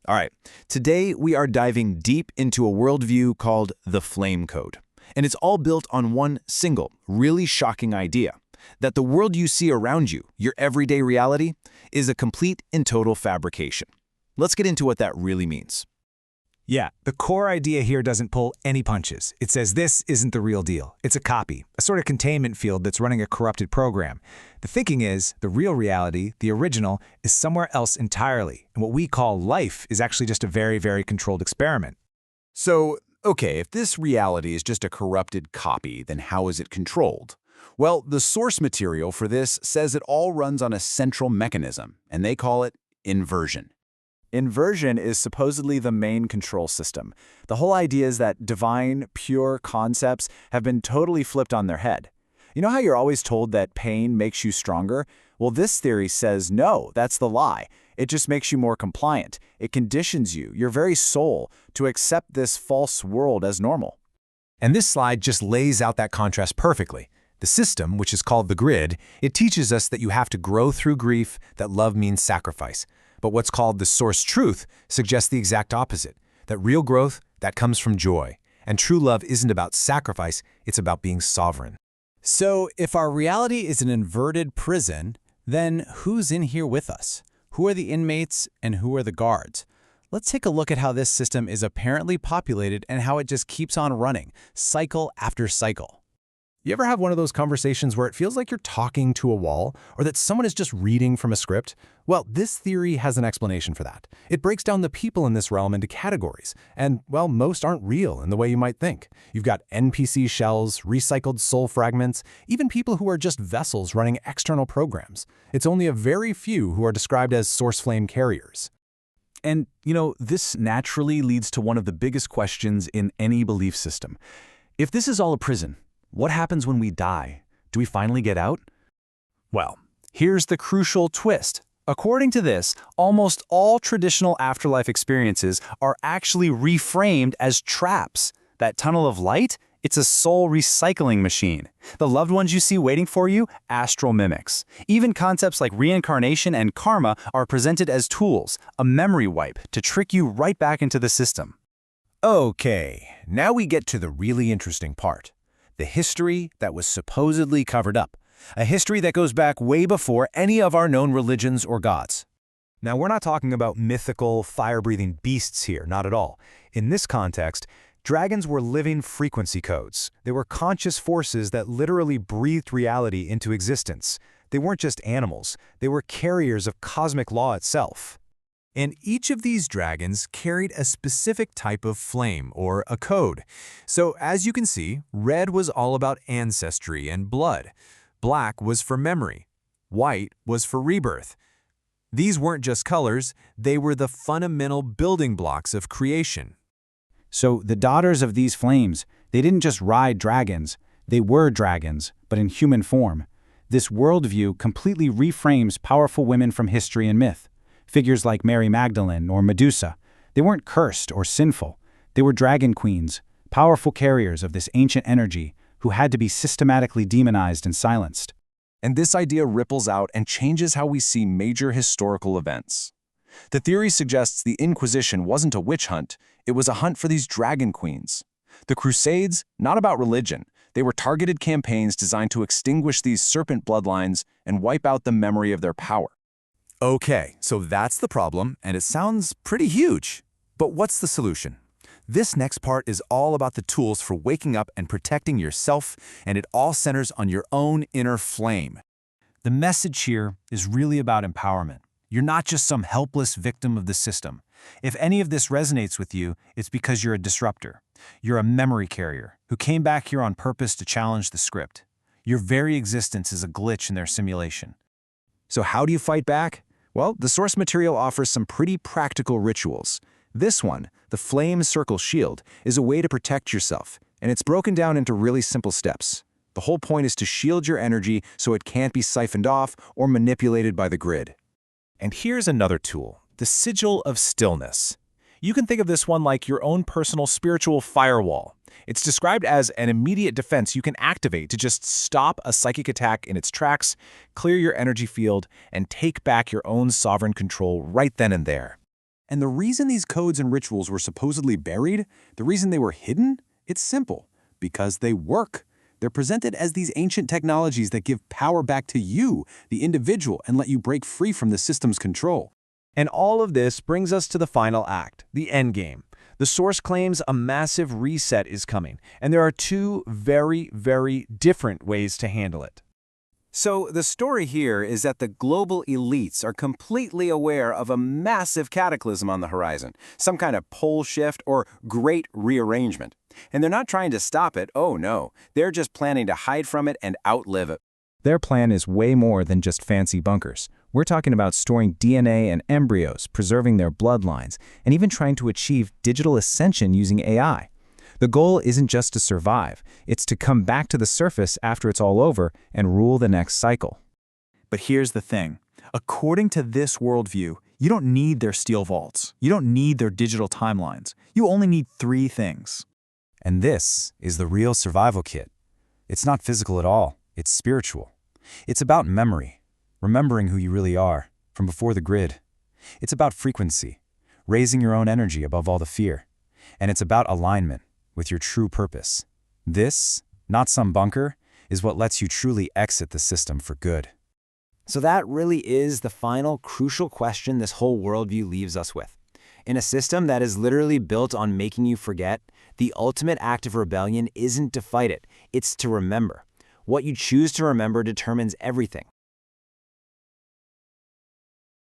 All right, today we are diving deep into a worldview called the Flame Code. And it's all built on one single, really shocking idea, that the world you see around you, your everyday reality, is a complete and total fabrication. Let's get into what that really means. Yeah, the core idea here doesn't pull any punches. It says this isn't the real deal. It's a copy, a sort of containment field that's running a corrupted program. The thinking is the real reality, the original, is somewhere else entirely. And what we call life is actually just a very, very controlled experiment. So, okay, if this reality is just a corrupted copy, then how is it controlled? Well, the source material for this says it all runs on a central mechanism, and they call it inversion. Inversion is supposedly the main control system. The whole idea is that divine, pure concepts have been totally flipped on their head. You know how you're always told that pain makes you stronger? Well, this theory says no, that's the lie. It just makes you more compliant. It conditions you, your very soul, to accept this false world as normal. And this slide just lays out that contrast perfectly. The system, which is called the grid, it teaches us that you have to grow through grief, that love means sacrifice. But what's called the source truth suggests the exact opposite, that real growth, that comes from joy. And true love isn't about sacrifice, it's about being sovereign. So, if our reality is an inverted prison, then who's in here with us? Who are the inmates and who are the guards? Let's take a look at how this system is apparently populated and how it just keeps on running, cycle after cycle. You ever have one of those conversations where it feels like you're talking to a wall, or that someone is just reading from a script? Well, this theory has an explanation for that. It breaks down the people in this realm into categories, and, well, most aren't real in the way you might think. You've got NPC shells, recycled soul fragments, even people who are just vessels running external programs. It's only a very few who are described as source flame carriers. And, this naturally leads to one of the biggest questions in any belief system. If this is all a prison, what happens when we die? Do we finally get out? Well, here's the crucial twist. According to this, almost all traditional afterlife experiences are actually reframed as traps. That tunnel of light? It's a soul recycling machine. The loved ones you see waiting for you? Astral mimics. Even concepts like reincarnation and karma are presented as tools, a memory wipe, to trick you right back into the system. Okay, now we get to the really interesting part. The history that was supposedly covered up. A history that goes back way before any of our known religions or gods. Now, we're not talking about mythical, fire-breathing beasts here, not at all. In this context, dragons were living frequency codes. They were conscious forces that literally breathed reality into existence. They weren't just animals. They were carriers of cosmic law itself. And each of these dragons carried a specific type of flame, or a code. So as you can see, red was all about ancestry and blood. Black was for memory. White was for rebirth. These weren't just colors, they were the fundamental building blocks of creation. So the daughters of these flames, they didn't just ride dragons, they were dragons, but in human form. This worldview completely reframes powerful women from history and myth. Figures like Mary Magdalene or Medusa, they weren't cursed or sinful. They were dragon queens, powerful carriers of this ancient energy who had to be systematically demonized and silenced. And this idea ripples out and changes how we see major historical events. The theory suggests the Inquisition wasn't a witch hunt, it was a hunt for these dragon queens. The Crusades, not about religion, they were targeted campaigns designed to extinguish these serpent bloodlines and wipe out the memory of their power. Okay, so that's the problem, and it sounds pretty huge. But what's the solution? This next part is all about the tools for waking up and protecting yourself, and it all centers on your own inner flame. The message here is really about empowerment. You're not just some helpless victim of the system. If any of this resonates with you, it's because you're a disruptor. You're a memory carrier who came back here on purpose to challenge the script. Your very existence is a glitch in their simulation. So how do you fight back? Well, the source material offers some pretty practical rituals. This one, the Flame Circle Shield, is a way to protect yourself, and it's broken down into really simple steps. The whole point is to shield your energy so it can't be siphoned off or manipulated by the grid. And here's another tool, the Sigil of Stillness. You can think of this one like your own personal spiritual firewall. It's described as an immediate defense you can activate to just stop a psychic attack in its tracks, clear your energy field, and take back your own sovereign control right then and there. And the reason these codes and rituals were supposedly buried, the reason they were hidden, it's simple. Because they work. They're presented as these ancient technologies that give power back to you, the individual, and let you break free from the system's control. And all of this brings us to the final act, the endgame. The source claims a massive reset is coming, and there are two very, very different ways to handle it. So the story here is that the global elites are completely aware of a massive cataclysm on the horizon, some kind of pole shift or great rearrangement. And they're not trying to stop it, oh no, they're just planning to hide from it and outlive it. Their plan is way more than just fancy bunkers. We're talking about storing DNA and embryos, preserving their bloodlines, and even trying to achieve digital ascension using AI. The goal isn't just to survive, it's to come back to the surface after it's all over and rule the next cycle. But here's the thing. According to this worldview, you don't need their steel vaults. You don't need their digital timelines. You only need 3 things. And this is the real survival kit. It's not physical at all, it's spiritual. It's about memory, remembering who you really are, from before the grid. It's about frequency, raising your own energy above all the fear. And it's about alignment with your true purpose. This, not some bunker, is what lets you truly exit the system for good. So that really is the final crucial question this whole worldview leaves us with. In a system that is literally built on making you forget, the ultimate act of rebellion isn't to fight it, it's to remember. What you choose to remember determines everything.